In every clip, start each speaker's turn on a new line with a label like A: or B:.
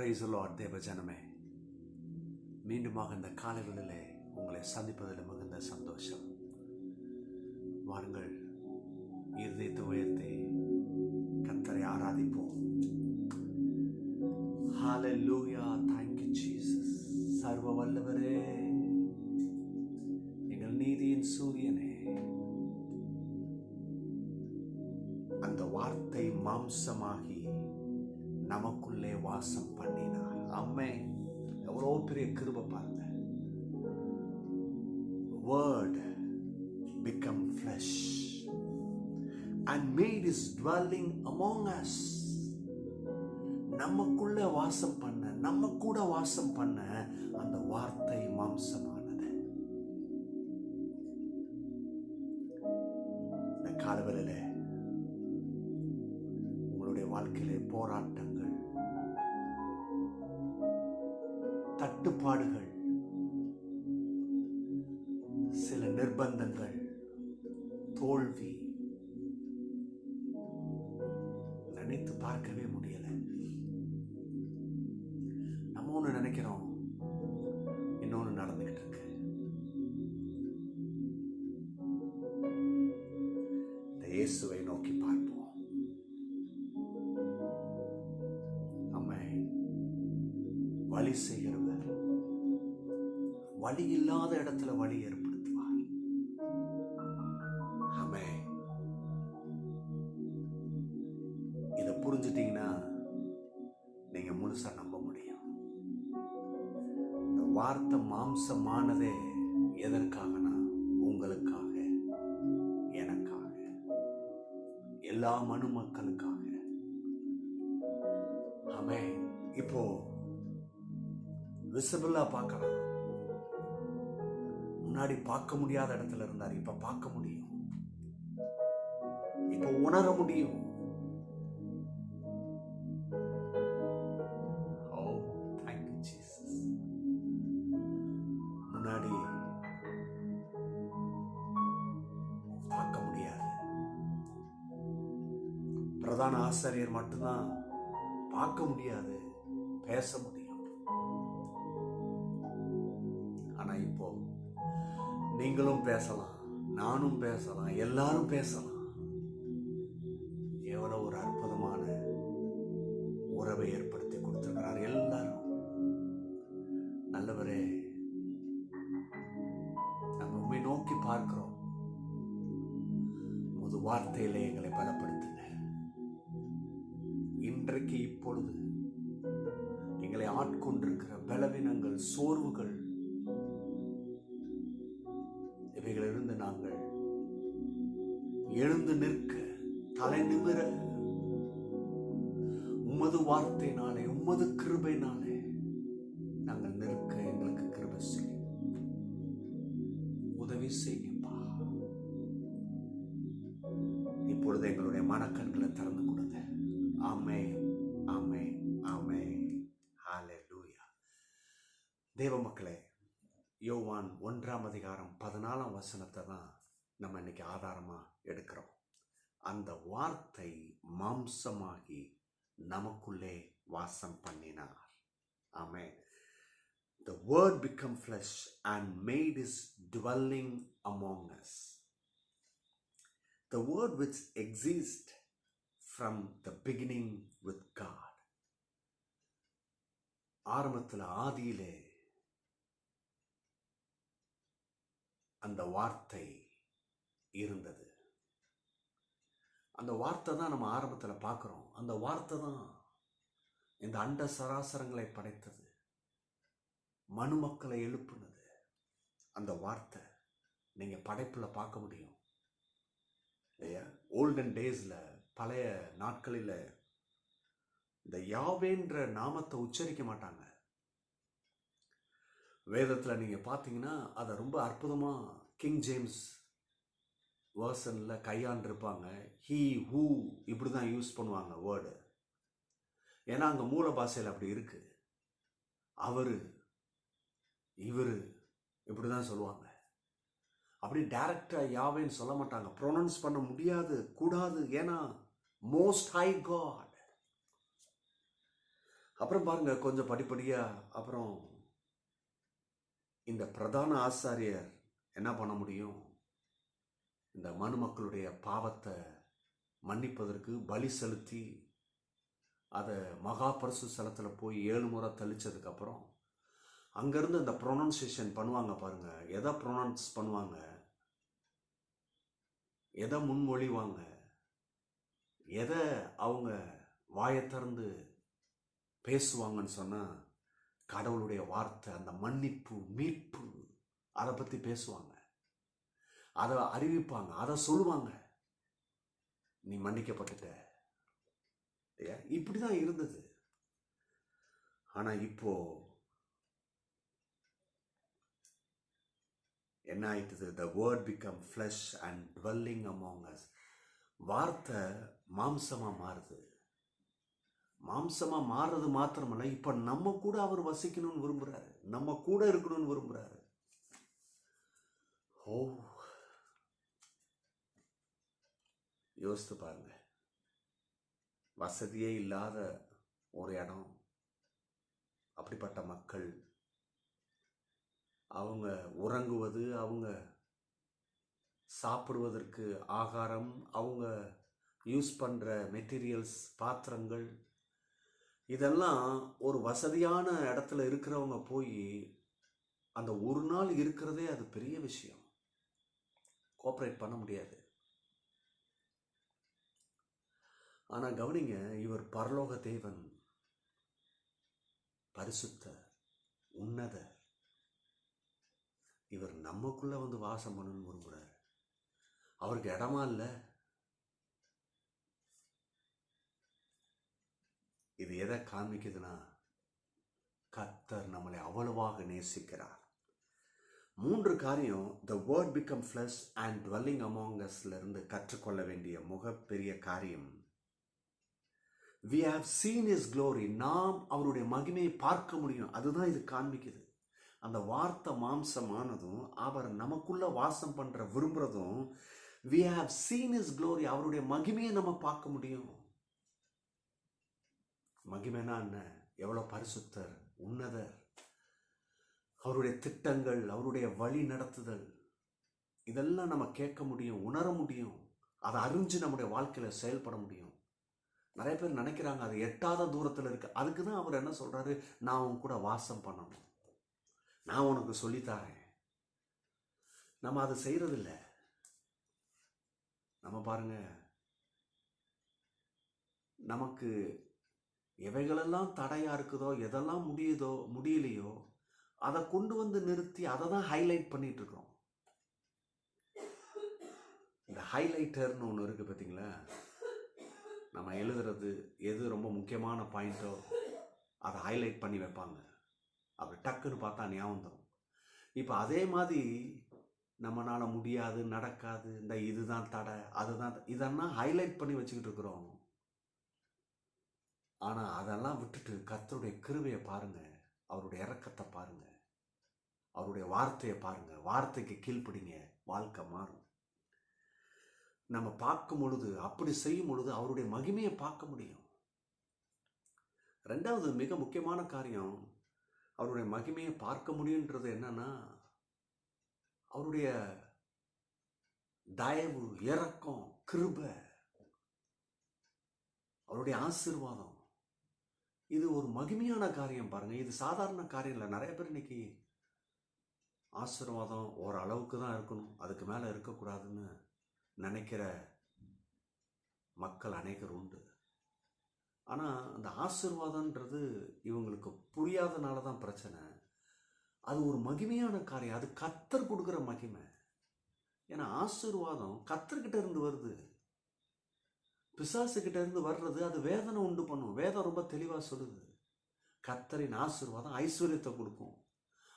A: Praise the Lord தேவ ஜனமே, மீண்டுமாக இந்த காலைகளிலே உங்களை சந்திப்பதில் மிகுந்த சந்தோஷம். வாருங்கள், இருதயத்தை உயர்த்தி கர்த்தரை ஆராதிப்போம். ஹalleluya, thank you Jesus. சர்வ வல்லவரே, எங்கள் நீதியின் சூரியனே, அந்த வார்த்தை மாம்சமாகி நமக்குள்ளே வாசம் பண்ணினார். ஆமென். எவ்வளோ பெரிய கிருபை பாருங்க. Word become flesh and made his dwelling among us. நமக்குள்ள வாசம் பண்ண, நம்ம கூட வாசம் பண்ண அந்த வார்த்தை மாம்சமானது. இந்த காலவெளியில உங்களுடைய வாழ்க்கையிலே போராட்டங்கள், தட்டுப்பாடுகள், சில நிர்பந்தங்கள், தோல்வி நினைத்து பார்க்கவே முடியல. நம்ம ஒன்று நினைக்கிறோம், இன்னொன்று நடந்துகிட்டு இருக்கு. இந்த இயேசுவை நோக்கி பார்ப்போம். ஆமென். வழி செய்கிறவர், வழி இல்லாத இடத்துல வழி ஏற்படுத்துவார். ஆமென். இதை புரிஞ்சுட்டீங்கன்னா நீங்க முழுசா நம்ப முடியும். இந்த வார்த்தை மாம்சமானதே எதற்காகனா, உங்களுக்காக, எனக்காக, எல்லா மனு மக்களுக்காக. ஆமென். இப்போ விசிபிளா பார்க்கலாம். முன்னாடி பார்க்க முடியாத இடத்துல இருந்தார், இப்ப பார்க்க முடியும், இப்ப உணர முடியும். Oh, thank you Jesus. முன்னாடி பார்க்க முடியாது. பிரதான ஆசிரியர் மட்டும்தான் பார்க்க முடியாது, பேச முடியும். ஆனா இப்போ நீங்களும் பேசலாம், நானும் பேசலாம், எல்லாரும் பேசலாம். எவ்வளவு ஒரு அற்புதமான உறவை ஏற்படுத்தி கொடுத்திருக்கிறார். எல்லாரும் நல்லவரே, நம்ம உண்மை நோக்கி பார்க்கிறோம். ஒரு வார்த்தையிலே எங்களை பலப்படுத்துங்க. இன்றைக்கு இப்பொழுது எங்களை ஆட்கொண்டிருக்கிற பலவீனங்கள், சோர்வுகள், இவைகளிலிருந்து நாங்கள் எழுந்து நிற்க, தலை நிமிர, உமது வார்த்தையினாலே, உமது கிருபையினாலே நாங்கள் நிற்க எங்களுக்கு கிருபை செய்யும். உதவி செய்யும்பா. இப்பொழுது எங்களுடைய மனக்கண்களை திறந்து கொடுங்க. ஆமென், ஆமென், ஆமென். ஹalleluya. தேவ மக்களே, யோவான் 1:14 தான் நம்ம இன்னைக்கு ஆதாரமா எடுக்கிறோம். அந்த வார்த்தை மாம்சமாகி நமக்குள்ளே வாசம் பண்ணினார். ஆமென். The word became flesh and made his dwelling among us. The word which exists from the beginning with God. ஆரம்பத்தில், ஆதியிலே அந்த வார்த்தை இருந்தது. அந்த வார்த்தை தான் நம்ம ஆரம்பத்தில் பார்க்கிறோம். அந்த வார்த்தை தான் இந்த அண்ட சராசரங்களை படைத்தது, மனு மக்களை எழுப்புனது. அந்த வார்த்தை நீங்க படைப்புல பார்க்க முடியும். ஓல்டன் டேஸ்ல, பழைய நாட்களில் இந்த யாவேன்ற நாமத்தை உச்சரிக்க மாட்டாங்க. வேதத்துல நீங்க பார்த்தீங்கன்னா அதை ரொம்ப அற்புதமா கிங் ஜேம்ஸ் வேர்ஷன்ல கையாண்டிருப்பாங்க. ஹீ, ஹூ, இப்படிதான் யூஸ் பண்ணுவாங்க வேர்டு. ஏன்னா அங்க மூல பாஷையில் அப்படி இருக்கு. அவரு, இவரு, இப்படிதான் சொல்லுவாங்க. அப்படி டைரக்டா யாவேன்னு சொல்ல மாட்டாங்க. ப்ரொனவுன்ஸ் பண்ண முடியாது, கூடாது. ஏன்னா மோஸ்ட் ஹை காட். அப்புறம் பாருங்க, கொஞ்சம் படிப்படியாக அப்புறம் இந்த பிரதான ஆசாரியர் என்ன பண்ண முடியும்? இந்த மனுமக்களுடைய பாவத்தை மன்னிப்பதற்கு பலி செலுத்தி அதை மகா பரிசு ஸ்தலத்தில் போய் 7 முறை தெளித்ததுக்கப்புறம் அங்கேருந்து இந்த ப்ரொனன்சியேஷன் பண்ணுவாங்க பாருங்கள். எதை ப்ரொனவுன்ஸ் பண்ணுவாங்க, எதை முன்மொழிவாங்க, எதை அவங்க வாயை திறந்து பேசுவாங்கன்னு சொன்னால் கடவுளுடைய வார்த்தை, அந்த மன்னிப்பு, மீட்பு, அதை பற்றி பேசுவாங்க, அதை அறிவிப்பாங்க, அதை சொல்லுவாங்க. நீ மன்னிக்கப்பட்டுட்ட. இப்படி தான் இருந்தது. ஆனால் இப்போ என்ன ஆயிட்டுது? The word become flesh and dwelling among us. வார்த்தை மாம்சமாக மாறுது. மாம்சமாக மாறுறது மாத்திரமல்ல, இப்போ நம்ம கூட அவர் வசிக்கணும்னு விரும்புகிறாரு, நம்ம கூட இருக்கணும்னு விரும்புகிறாரு. ஓ, யோசித்து பாருங்க. வசதியே இல்லாத ஒரு இடம், அப்படிப்பட்ட மக்கள், அவங்க உறங்குவது, அவங்க சாப்பிடுவதற்கு ஆகாரம், அவங்க யூஸ் பண்ணுற மெட்டீரியல்ஸ், பாத்திரங்கள், இதெல்லாம் ஒரு வசதியான இடத்துல இருக்கிறவங்க போய் அந்த ஒரு நாள் இருக்கிறதே அது பெரிய விஷயம். கோஆப்ரேட் பண்ண முடியாது. ஆனால் கவனிங்க, இவர் பரலோக தேவன், பரிசுத்த, உன்னத, இவர் நமக்குள்ள வந்து வாசம் பண்ணணும்னு விரும்புகிறார். அவருக்கு இடமா இல்லை. இது எதை காண்பிக்குதுன்னா, கர்த்தர் நம்மளை அவ்வளவாக நேசிக்கிறார். 3 காரியம் the word become flesh and dwelling among usல இருந்து கற்றுக்கொள்ள வேண்டிய மிகப்பெரிய காரியம். We have seen his glory. நாம் அவருடைய மகிமையை பார்க்க முடியும். அதுதான் இது காண்பிக்குது. அந்த வார்த்தை மாம்சமானதும் அவர் நமக்குள்ள வாசம் பண்ற விரும்புறதும், we have seen his glory. அவருடைய மகிமையை நம்ம பார்க்க முடியும். மகிமைனா என்ன? எவ்வளோ பரிசுத்தர், உன்னதர், அவருடைய திட்டங்கள், அவருடைய வழி நடத்துதல், இதெல்லாம் நம்ம கேட்க முடியும், உணர முடியும். அதை அறிஞ்சு நம்முடைய வாழ்க்கையில் செயல்பட முடியும். நிறைய பேர் நினைக்கிறாங்க அது எட்டாத தூரத்தில் இருக்கு. அதுக்கு தான் அவர் என்ன சொல்றாரு? நான் உன் கூட வாசம் பண்ணணும், நான் உனக்கு சொல்லித்தாரேன். நம்ம அதை செய்யறதில்லை. நம்ம பாருங்க, நமக்கு எவைகளெல்லாம் தடையா இருக்குதோ, எதெல்லாம் முடியலையோ அதை கொண்டு வந்து நிறுத்தி அதை தான் ஹைலைட் பண்ணிட்டு இருக்கிறோம். இந்த ஹைலைட்டர்னு ஒன்று இருக்கு பார்த்தீங்களா? நம்ம எழுதுறது எது ரொம்ப முக்கியமான பாயிண்ட்டோ அதை ஹைலைட் பண்ணி வைப்பாங்க. அப்படி டக்குன்னு பார்த்தா ஞாபகம் தரும். இப்போ அதே மாதிரி நம்மளால் முடியாது, நடக்காது, இந்த இதுதான் தடை, அதுதான், இதெல்லாம் ஹைலைட் பண்ணி வச்சுக்கிட்டு இருக்கிறோம். ஆனால் அதெல்லாம் விட்டுட்டு கர்த்தருடைய கிருபையை பாருங்க, அவருடைய இரக்கத்தை பாருங்க, அவருடைய வார்த்தையை பாருங்க, வார்த்தைக்கு கீழ்ப்படிங்க, வாழ்க்கை மாறும். நம்ம பார்க்கும் பொழுது, அப்படி செய்யும் பொழுது அவருடைய மகிமையை பார்க்க முடியும். 2வது மிக முக்கியமான காரியம், அவருடைய மகிமையை பார்க்க முடியுன்றது என்னன்னா, அவருடைய தயவு, இரக்கம், கிருபை, அவருடைய ஆசீர்வாதம். இது ஒரு மகிமையான காரியம் பாருங்க. இது சாதாரண காரியம் இல்லை. நிறைய பேர் இன்னைக்கு ஆசீர்வாதம் ஓரளவுக்கு தான் இருக்கணும், அதுக்கு மேலே இருக்கக்கூடாதுன்னு நினைக்கிற மக்கள் அநேகர் உண்டு. ஆனால் அந்த ஆசீர்வாதம்ன்றது இவங்களுக்கு புரியாதனால தான் பிரச்சனை. அது ஒரு மகிமையான காரியம், அது கர்த்தர் கொடுக்குற மகிமை. ஏன்னா ஆசீர்வாதம் கர்த்தர்கிட்ட இருந்து வருது, பிசாசுகிட்ட இருந்து வர்றது அது வேதனை உண்டு பண்ணும். வேதம் ரொம்ப தெளிவாக சொல்லுது, கர்த்தரின் ஆசீர்வாதம் ஐஸ்வர்யத்தை கொடுக்கும்,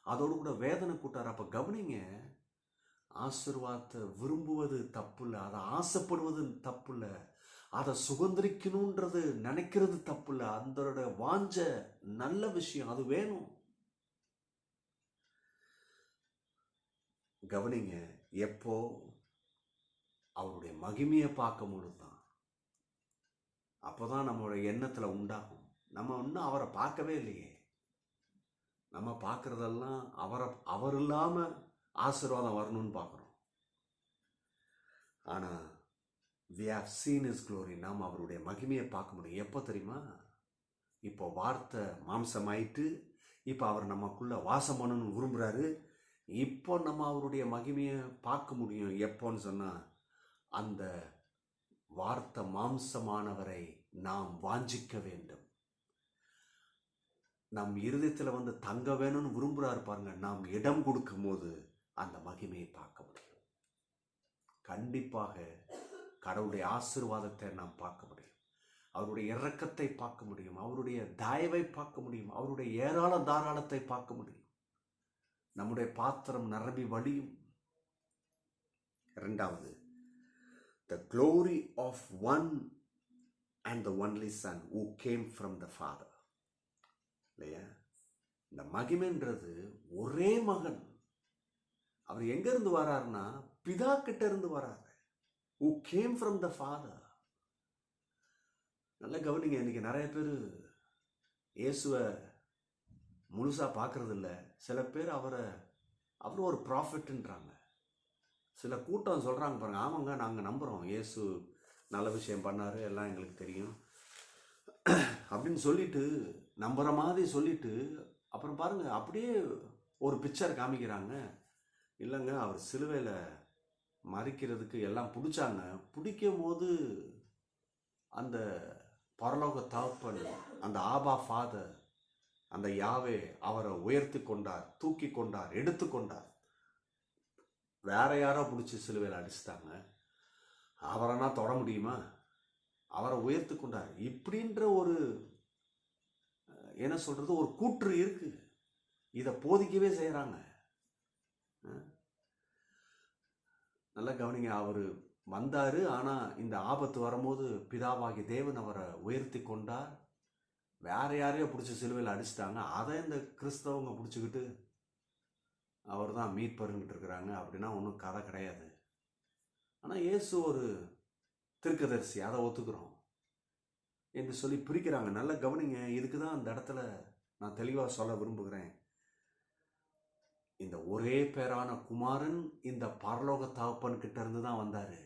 A: அதோடு கூட வேதனை கூட்டார். அப்போ கவனிங்க, ஆசீர்வாதத்தை விரும்புவது தப்பு இல்லை, அதை ஆசைப்படுவது தப்பு இல்லை, அதை சுதந்திரிக்கணுன்றது நினைக்கிறது தப்பு இல்லை. அந்த வாஞ்ச நல்ல விஷயம், அது வேணும். கவனிங்க, எப்போ அவருடைய மகிமையை பார்க்கும் பொழுது தான், அப்போதான் நம்மளுடைய எண்ணத்தில் உண்டாகும். நம்ம இன்னும் அவரை பார்க்கவே இல்லையே. நம்ம பார்க்குறதெல்லாம் அவர் இல்லாமல் ஆசீர்வாதம் வரணும்னு பார்க்குறோம். ஆனால் we have seen his glory. நாம் அவருடைய மகிமையை பார்க்க முடியும். எப்போ தெரியுமா? இப்போ வார்த்தை மாம்சமாயிட்டு இப்போ அவர் நமக்குள்ளே வாசம் பண்ணணும்னு விரும்புகிறாரு. இப்போ நம்ம அவருடைய மகிமையை பார்க்க முடியும். எப்போன்னு சொன்னால், அந்த வார்த்தை மாம்சமானவரை நாம் வாஞ்சிக்க வேண்டும். நம் இருதயத்தில் வந்து தங்க வேணும்னு விரும்புகிறாரு பாருங்க. நாம் இடம் கொடுக்கும் போது அந்த மகிமையை பார்க்க முடியும். கண்டிப்பாக கடவுளுடைய ஆசீர்வாதத்தை நாம் பார்க்க முடியும். அவருடைய இரக்கத்தை பார்க்க முடியும். அவருடைய தயவை பார்க்க முடியும். அவருடைய ஏராள தாராளத்தை பார்க்க முடியும். நம்முடைய பாத்திரம் நிரம்பி வழியும். இரண்டாவது, the glory of one and the only son who came from the father. இல்லையா? இந்த மகிமைன்றது ஒரே மகன். அவர் எங்க இருந்து வராருன்னா பிதா கிட்ட இருந்து வராரு. who came from the father. நல்லா கவனிங்க. இன்னைக்கு நிறைய பேர் இயேசுவை முழுசா பார்க்கறது இல்லை. சில பேர் அவர் ஒரு ப்ராஃபிட்ன்றாங்க. சில கூட்டம் சொல்கிறாங்க பாருங்க, ஆமாங்க நாங்கள் நம்புகிறோம், இயேசு நல்ல விஷயம் பண்ணார், எல்லாம் எங்களுக்கு தெரியும் அப்படின்னு சொல்லிட்டு நம்புகிற மாதிரி சொல்லிட்டு அப்புறம் பாருங்க அப்படியே ஒரு பிக்சர் காமிக்கிறாங்க. இல்லைங்க அவர் சிலுவையில் மறிக்கிறதுக்கு எல்லாம் பிடிச்சாங்க. பிடிக்கும் போது அந்த பரலோக தகப்பன், அந்த ஆபா ஃபாதர், அந்த யாவே அவரை உயர்த்தி கொண்டார், தூக்கி கொண்டார், எடுத்து கொண்டார். வேற யாரோ பிடிச்சி சிலுவையில் அடிச்சிட்டாங்க, அவரைனா தொட முடியுமா? அவரை உயர்த்தி கொண்டார். இப்படின்ற ஒரு என்ன சொல்றது, ஒரு கூற்று இருக்கு. இதை போதிக்கவே செய்யறாங்க. நல்லா கவனிங்க. அவர் வந்தாரு, ஆனா இந்த ஆபத்து வரும்போது பிதாவாகி தேவன் அவரை உயர்த்தி கொண்டார். வேற யாரையோ பிடிச்சி சிலுவையில் அடிச்சிட்டாங்க. அதை இந்த கிறிஸ்தவங்க பிடிச்சிக்கிட்டு அவர் தான் மீட்பருங்கிட்டு இருக்கிறாங்க. அப்படின்னா ஒன்றும் கதை கிடையாது. ஆனால் இயேசு ஒரு தீர்க்கதரிசி, அதை ஒத்துக்கிறோம் என்று சொல்லி பிரிக்கிறாங்க. நல்லா கவனிங்க. இதுக்கு தான் அந்த இடத்துல நான் தெளிவாக சொல்ல விரும்புகிறேன். இந்த ஒரே பேரான குமாரன் இந்த பரலோக தகப்பன் கிட்ட இருந்து தான் வந்தாரு.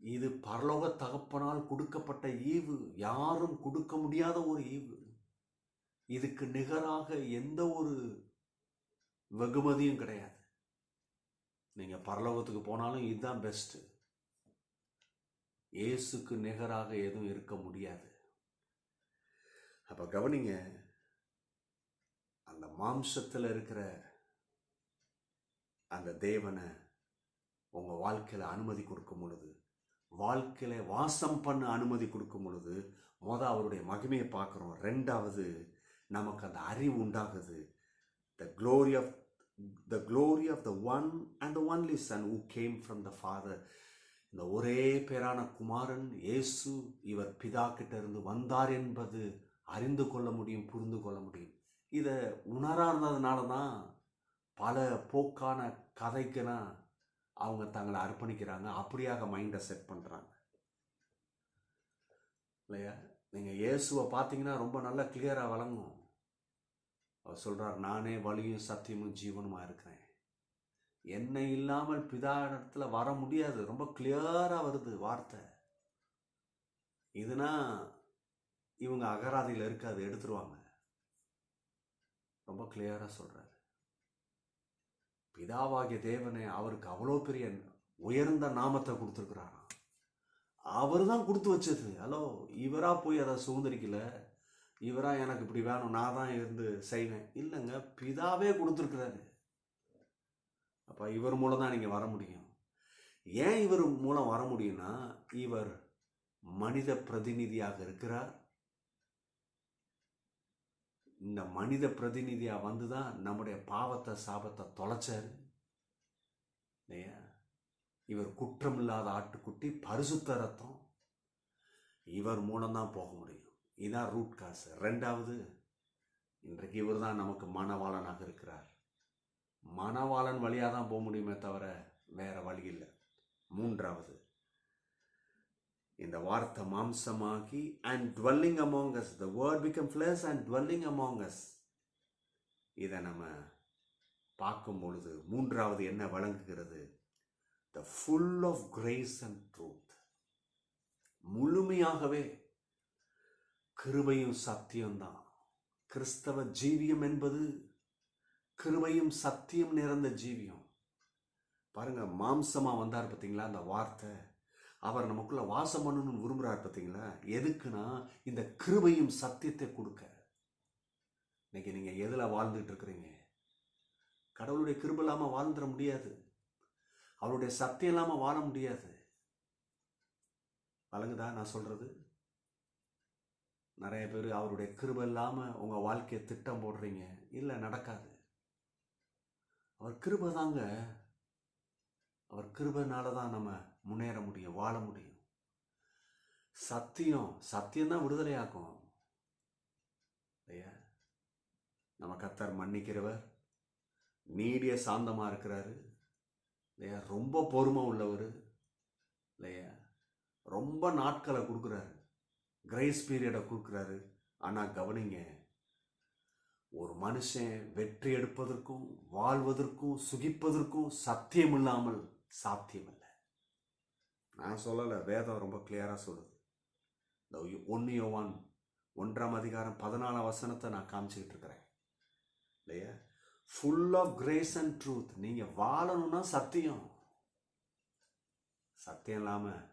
A: இது பரலோக தகப்பனால் கொடுக்கப்பட்ட ஈவு, யாரும் கொடுக்க முடியாத ஒரு ஈவு. இதுக்கு நிகராக எந்த ஒரு வெகுமதியும் கிடையாது. நீங்க பரலோகத்துக்கு போனாலும் இதுதான் பெஸ்ட். இயேசுக்கு நிகராக எதுவும் இருக்க முடியாது. அப்ப கவனிங்க, அந்த மாம்சத்தில் இருக்கிற அந்த தேவனை உங்க வாழ்க்கையில அனுமதி கொடுக்கும் பொழுது, வாழ்க்கையில வாசம் பண்ண அனுமதி கொடுக்கும் பொழுது, அவருடைய மகிமையை பார்க்கிறோம். ரெண்டாவது, நமக்கு அந்த அறிவு உண்டாகுது. The glory of the one and the only son who came from the father. இந்த ஒரே பேரான குமாரன் இயேசு, இவர் பிதா கிட்ட இருந்து வந்தார் என்பது அறிந்து கொள்ள முடியும், புரிந்து கொள்ள முடியும். இதை உணராததுனால தான் பல போக்கான கதைக்குனா அவங்க தங்களை அர்ப்பணிக்கிறாங்க. அப்படியாக மைண்டை செட் பண்ணுறாங்க இல்லையா? நீங்கள் இயேசுவை பார்த்தீங்கன்னா ரொம்ப நல்லா கிளியராக வழங்கும். அவர் சொல்கிறார், நானே வழியும் சத்தியமும் ஜீவனுமா இருக்கிறேன். என்னை இல்லாமல் பிதா இடத்துல வர முடியாது. ரொம்ப கிளியராக வருது வார்த்தை. இதுனா இவங்க அகராதியில் இருக்காது, எடுத்துருவாங்க. ரொம்ப கிளியராக சொல்கிறார். பிதாவாகிய தேவனே அவருக்கு அவ்வளோ பெரிய உயர்ந்த நாமத்தை கொடுத்துருக்குறாராம். அவர் தான் கொடுத்து வச்சது. ஹலோ, இவரா போய் அதை சுதந்திரிக்கல. இவரா எனக்கு இப்படி வேணும், நான் தான் இருந்து செய்வேன். இல்லைங்க, பிதாவே கொடுத்துருக்குறாரு. அப்போ இவர் மூலம் தான் நீங்கள் வர முடியும். ஏன் இவர் மூலம் வர முடியும்னா, இவர் மனித பிரதிநிதியாக இருக்கிறார். இந்த மனித பிரதிநிதியாக வந்து தான் நம்முடைய பாவத்தை சாபத்தை தொலைச்சாரு இல்லையா? இவர் குற்றமில்லாத ஆட்டுக்குட்டி, பரிசுத்த ரத்தம். இவர் மூலம்தான் போக முடியும். இதான் ரூட் காசு. ரெண்டாவது, இன்றைக்கு இவர் தான் நமக்கு மணவாளனாக இருக்கிறார். மணவாளன் வழியாக தான் போக முடியுமே தவிர வேற வழி இல்லை. மூன்றாவது, இந்த வார்த்தை மாம்சமாகி and dwelling among us. The word became flesh and dwelling among us. இதை நம்ம பார்க்கும் பொழுது மூன்றாவது என்ன வழங்குகிறது? The full of grace and truth. முழுமையாகவே கிருபையும் சத்தியம்தான். கிறிஸ்தவ ஜீவியம் என்பது கிருபையும் சத்தியம் நிறைந்த ஜீவியம். பாருங்க, மாம்சமா வந்தார் பார்த்தீங்களா அந்த வார்த்தை, அவர் நமக்குள்ள வாசம் பண்ணணும்னு விரும்புறார் பார்த்தீங்களா? எதுக்குன்னா இந்த கிருபையும் சத்தியத்தை கொடுக்க. இன்னைக்கு நீங்க எதுல வாழ்ந்துட்டு இருக்கிறீங்க? கடவுளுடைய கிருபை இல்லாம வாழ்ந்துட முடியாது, அவருடைய சத்தியம் இல்லாம வாழ முடியாது. வழங்குதா நான் சொல்றது? நிறைய பேர் அவருடைய கிருபை இல்லாம உங்க வாழ்க்கையை திட்டம் போடுறீங்க. இல்லை, நடக்காது. அவர் கிருபை தாங்க. அவர் கிருபைனால தான் நம்ம முன்னேற முடியும், வாழ முடியும். சத்தியம்தான் விடுதலையாக்கும் இல்லையா? நம்ம கர்த்தர் மன்னிக்கிறவர், நீடிய சாந்தமா இருக்கிறாரு இல்லையா? ரொம்ப பொறுமை உள்ளவர் இல்லையா? ரொம்ப நாட்களை கொடுக்குறாரு, கிரேஸ் பீரியடை கொடுக்குறாரு. ஆனால் கவனிங்க, ஒரு மனுஷன் வெற்றி எடுப்பதற்கும் வாழ்வதற்கும் சுகிப்பதற்கும் சத்தியம் இல்லாமல் சாத்தியம் இல்லை. நான் சொல்லலை, வேதம் ரொம்ப கிளியராக சொல்லுது. இந்த 1 யோவான் 1:14 நான் காமிச்சிக்கிட்டு இருக்கிறேன் இல்லையா? Full of grace and truth. நீங்கள் வாழணும்னா சத்தியம் இல்லாமல்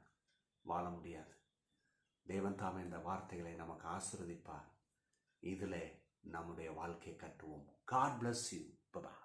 A: வாழ முடியாது. தேவன் தாமே இந்த வார்த்தைகளை நமக்கு ஆசீர்வதிப்பார். இதில் நம்முடைய வாழ்க்கையை கட்டுவோம். God bless you. Bye-bye.